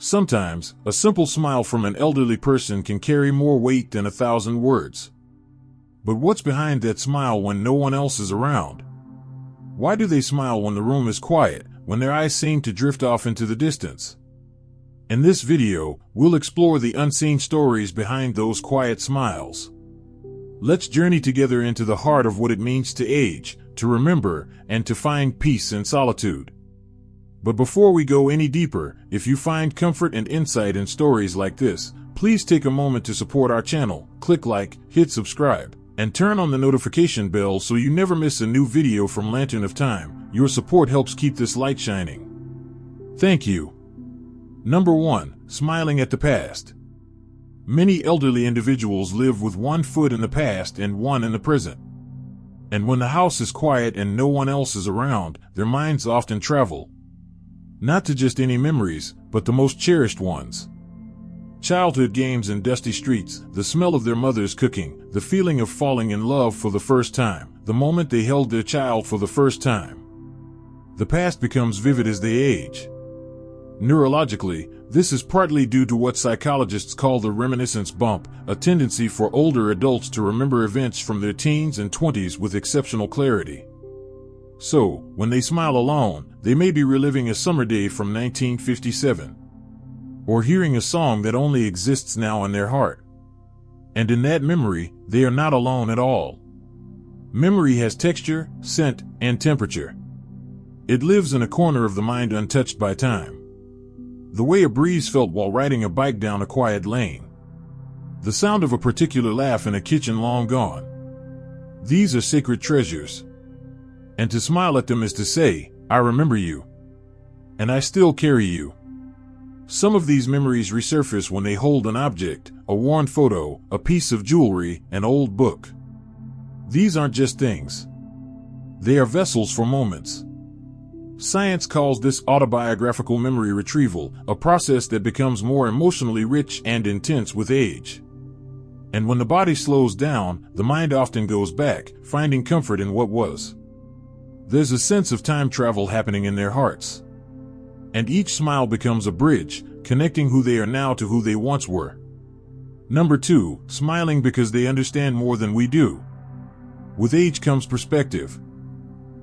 Sometimes, a simple smile from an elderly person can carry more weight than 1,000 words. But what's behind that smile when no one else is around? Why do they smile when the room is quiet, when their eyes seem to drift off into the distance? In this video, we'll explore the unseen stories behind those quiet smiles. Let's journey together into the heart of what it means to age, to remember, and to find peace in solitude. But before we go any deeper, if you find comfort and insight in stories like this, please take a moment to support our channel, click like, hit subscribe, and turn on the notification bell so you never miss a new video from Lantern of Time. Your support helps keep this light shining. Thank you. Number 1. Smiling at the past. Many elderly individuals live with one foot in the past and one in the present. And when the house is quiet and no one else is around, their minds often travel. Not to just any memories, but the most cherished ones. Childhood games in dusty streets, the smell of their mother's cooking, the feeling of falling in love for the first time, the moment they held their child for the first time. The past becomes vivid as they age. Neurologically, this is partly due to what psychologists call the reminiscence bump, a tendency for older adults to remember events from their teens and 20s with exceptional clarity. So, when they smile alone, they may be reliving a summer day from 1957. Or hearing a song that only exists now in their heart. And in that memory, they are not alone at all. Memory has texture, scent, and temperature. It lives in a corner of the mind untouched by time. The way a breeze felt while riding a bike down a quiet lane. The sound of a particular laugh in a kitchen long gone. These are sacred treasures. And to smile at them is to say, I remember you. And I still carry you. Some of these memories resurface when they hold an object, a worn photo, a piece of jewelry, an old book. These aren't just things. They are vessels for moments. Science calls this autobiographical memory retrieval, a process that becomes more emotionally rich and intense with age. And when the body slows down, the mind often goes back, finding comfort in what was. There's a sense of time travel happening in their hearts. And each smile becomes a bridge, connecting who they are now to who they once were. Number 2, smiling because they understand more than we do. With age comes perspective.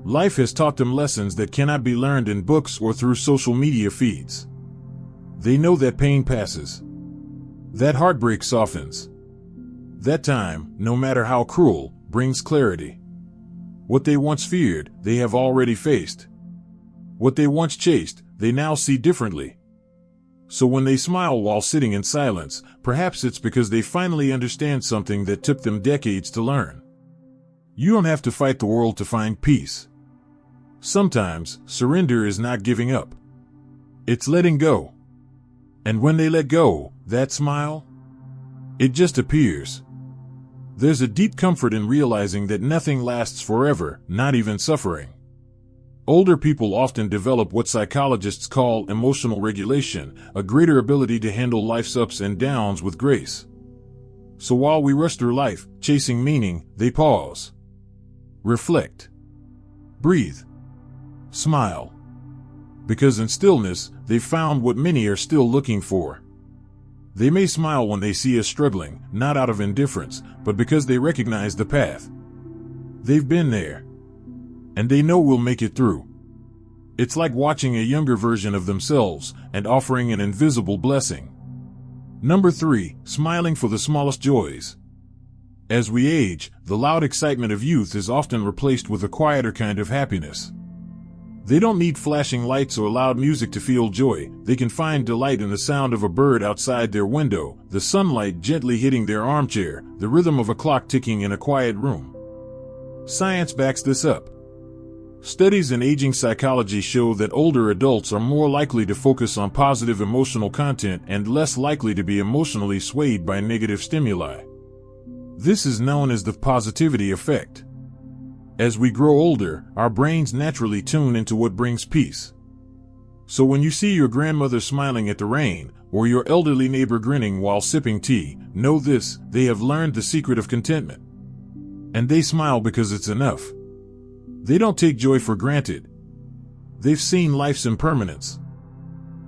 Life has taught them lessons that cannot be learned in books or through social media feeds. They know that pain passes. That heartbreak softens. That time, no matter how cruel, brings clarity. What they once feared, they have already faced. What they once chased, they now see differently. So when they smile while sitting in silence, perhaps it's because they finally understand something that took them decades to learn. You don't have to fight the world to find peace. Sometimes, surrender is not giving up. It's letting go. And when they let go, that smile, it just appears. There's a deep comfort in realizing that nothing lasts forever, not even suffering. Older people often develop what psychologists call emotional regulation, a greater ability to handle life's ups and downs with grace. So while we rush through life, chasing meaning, they pause. Reflect. Breathe. Smile. Because in stillness, they've found what many are still looking for. They may smile when they see us struggling, not out of indifference, but because they recognize the path. They've been there. And they know we'll make it through. It's like watching a younger version of themselves and offering an invisible blessing. Number 3, smiling for the smallest joys. As we age, the loud excitement of youth is often replaced with a quieter kind of happiness. They don't need flashing lights or loud music to feel joy. They can find delight in the sound of a bird outside their window, the sunlight gently hitting their armchair, the rhythm of a clock ticking in a quiet room. Science backs this up. Studies in aging psychology show that older adults are more likely to focus on positive emotional content and less likely to be emotionally swayed by negative stimuli. This is known as the positivity effect. As we grow older, our brains naturally tune into what brings peace. So when you see your grandmother smiling at the rain, or your elderly neighbor grinning while sipping tea, know this: they have learned the secret of contentment. And they smile because it's enough. They don't take joy for granted. They've seen life's impermanence.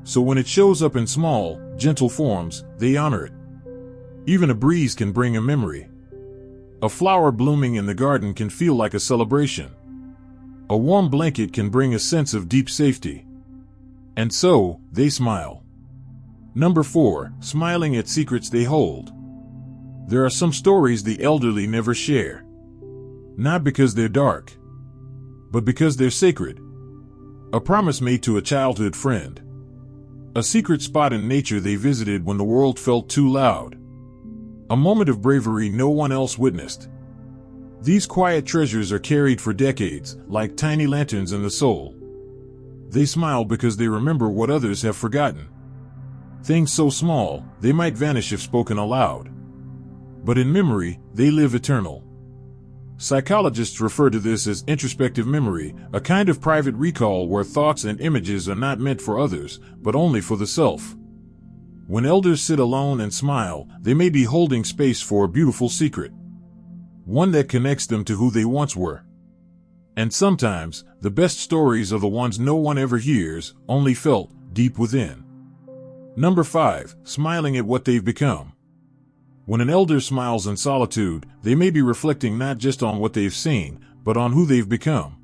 So when it shows up in small, gentle forms, they honor it. Even a breeze can bring a memory. A flower blooming in the garden can feel like a celebration. A warm blanket can bring a sense of deep safety. And so, they smile. Number 4, smiling at secrets they hold. There are some stories the elderly never share. Not because they're dark, but because they're sacred. A promise made to a childhood friend. A secret spot in nature they visited when the world felt too loud. A moment of bravery no one else witnessed. These quiet treasures are carried for decades, like tiny lanterns in the soul. They smile because they remember what others have forgotten. Things so small, they might vanish if spoken aloud. But in memory, they live eternal. Psychologists refer to this as introspective memory, a kind of private recall where thoughts and images are not meant for others, but only for the self. When elders sit alone and smile, they may be holding space for a beautiful secret. One that connects them to who they once were. And sometimes, the best stories are the ones no one ever hears, only felt deep within. Number 5, smiling at what they've become. When an elder smiles in solitude, they may be reflecting not just on what they've seen, but on who they've become.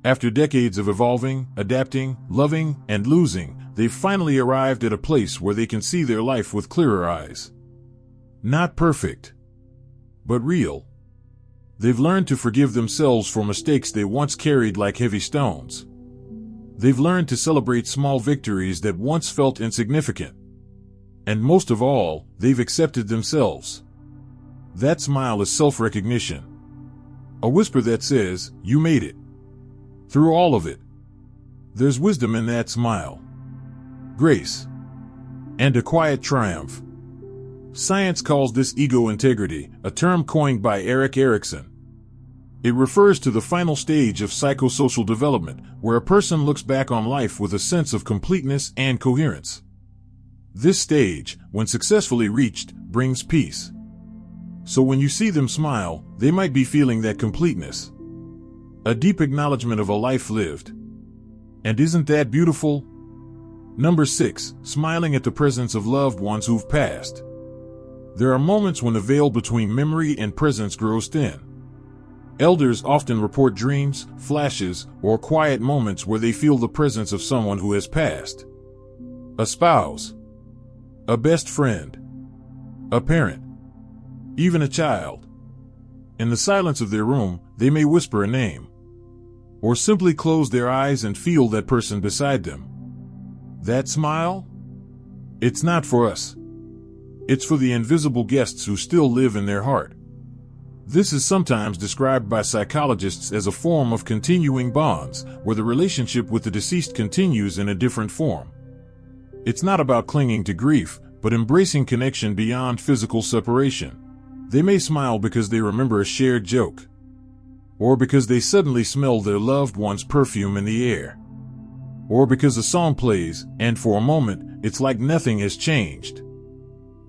After decades of evolving, adapting, loving, and losing, they've finally arrived at a place where they can see their life with clearer eyes. Not perfect, but real. They've learned to forgive themselves for mistakes they once carried like heavy stones. They've learned to celebrate small victories that once felt insignificant. And most of all, they've accepted themselves. That smile is self-recognition. A whisper that says, "You made it." Through all of it. There's wisdom in that smile. Grace. And a quiet triumph. Science calls this ego integrity, a term coined by Erik Erikson. It refers to the final stage of psychosocial development, where a person looks back on life with a sense of completeness and coherence. This stage, when successfully reached, brings peace. So when you see them smile, they might be feeling that completeness. A deep acknowledgement of a life lived. And isn't that beautiful? Number 6, smiling at the presence of loved ones who've passed. There are moments when the veil between memory and presence grows thin. Elders often report dreams, flashes, or quiet moments where they feel the presence of someone who has passed. A spouse. A best friend. A parent. Even a child. In the silence of their room, they may whisper a name. Or simply close their eyes and feel that person beside them. That smile? It's not for us. It's for the invisible guests who still live in their heart. This is sometimes described by psychologists as a form of continuing bonds, where the relationship with the deceased continues in a different form. It's not about clinging to grief, but embracing connection beyond physical separation. They may smile because they remember a shared joke. Or because they suddenly smell their loved one's perfume in the air. Or because a song plays, and for a moment, it's like nothing has changed.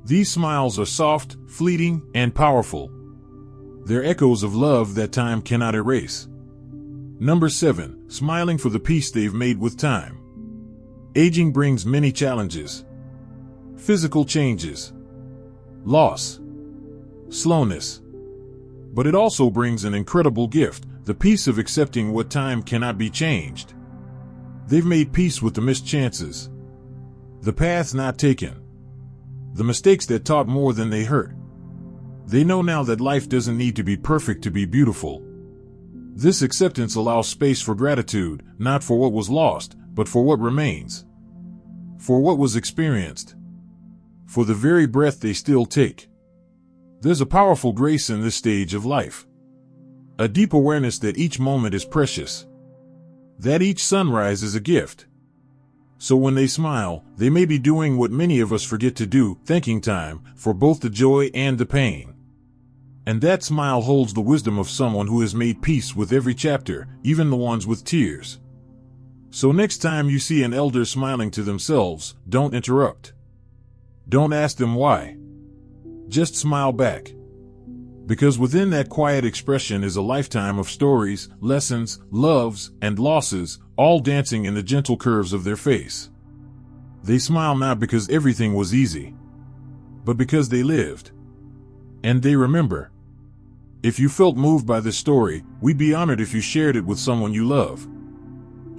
These smiles are soft, fleeting, and powerful. They're echoes of love that time cannot erase. Number 7, smiling for the peace they've made with time. Aging brings many challenges. Physical changes. Loss. Slowness. But it also brings an incredible gift, the peace of accepting what time cannot be changed. They've made peace with the missed chances. The paths not taken. The mistakes that taught more than they hurt. They know now that life doesn't need to be perfect to be beautiful. This acceptance allows space for gratitude, not for what was lost, but for what remains. For what was experienced. For the very breath they still take. There's a powerful grace in this stage of life. A deep awareness that each moment is precious. That each sunrise is a gift. So when they smile, they may be doing what many of us forget to do, thanking time for both the joy and the pain. And that smile holds the wisdom of someone who has made peace with every chapter, even the ones with tears. So next time you see an elder smiling to themselves, don't interrupt. Don't ask them why. Just smile back. Because within that quiet expression is a lifetime of stories, lessons, loves, and losses, all dancing in the gentle curves of their face. They smile not because everything was easy, but because they lived. And they remember. If you felt moved by this story, we'd be honored if you shared it with someone you love.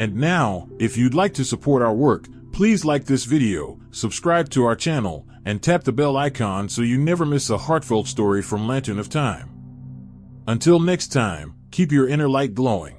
And now, if you'd like to support our work, please like this video, subscribe to our channel, and tap the bell icon so you never miss a heartfelt story from Lantern of Time. Until next time, keep your inner light glowing.